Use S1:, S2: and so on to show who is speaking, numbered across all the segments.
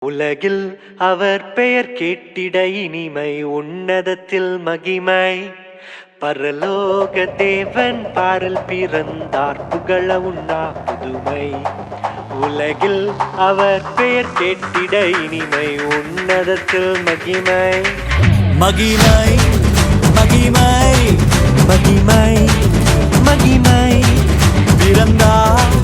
S1: உலகில் அவர் பெயர் கேட்டிட இனிமை, உன்னதத்தில் மகிமை. பரலோக தேவன் பாரில் பிறந்தார், புகழ உண்ணா புதுமை. உலகில் அவர் பெயர் கேட்டிட இனிமை, உன்னதத்தில் மகிமை.
S2: மகிமை மகிமை
S1: மகிமை மகிமை.
S2: பிறந்தார்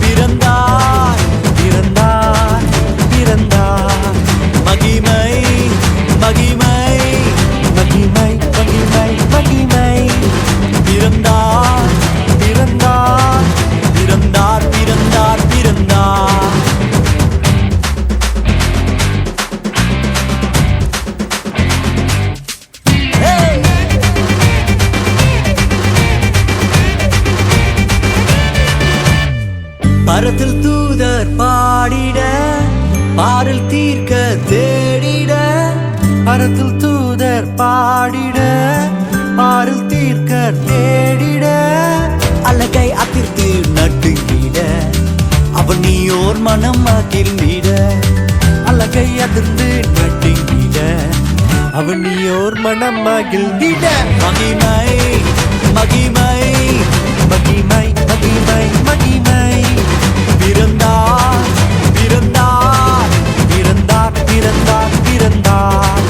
S2: பிறந்தார்
S1: பிறந்தார் பிறந்தார்.
S2: மகிமை மகிமை
S1: மகிமை மகிமை மகிமை.
S2: பிறந்தார்
S1: பிறந்தார்
S2: பிறந்தார் பிறந்தார் பிறந்தார். பரத்தில் தூதர் பாடிட, பாரில் தீர்க்க தேடிட.
S1: பரத்தில் தூதர் பாடிட, பாரில் தீர்க்க தேடிட.
S2: அழகை அதிர்த்து நட்டுங்கிட, அவன் நீயோர் மனம் மகிழ்ந்திட.
S1: அழகை அதிர்ந்து நடுங்கிட, அவன் நீயோர் மனம் மகிழ்ந்திட.
S2: மகிமை மகிமை
S1: மகிமை மகிமை மகிமை.
S2: பிறந்தார் பிறந்தார்
S1: பிறந்தார் பிறந்தார் பிறந்தார்.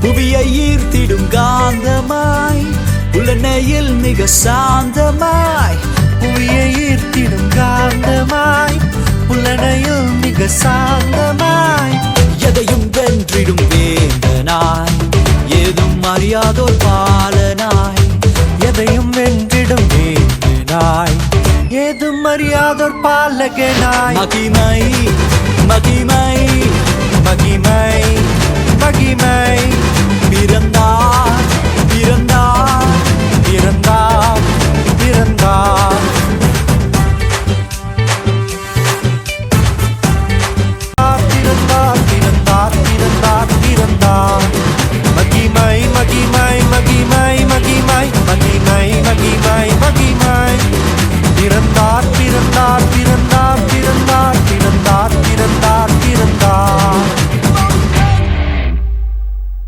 S2: புவியை ஈர்த்திடும் காந்தமாய், புலனையில் மிக சாந்தமாய்.
S1: புவியை ஈர்த்திடும் காந்தமாய், புலனையில் மிக சாந்தமாய்.
S2: எதையும் வென்றிடும் வேந்தனாய், ஏதும் அறியாதோர் பாலனாய்.
S1: எதையும் வென்றிடும் வேந்தனாய், ஏதும் அறியாதோர் பாலகனாய்.
S2: மகிமை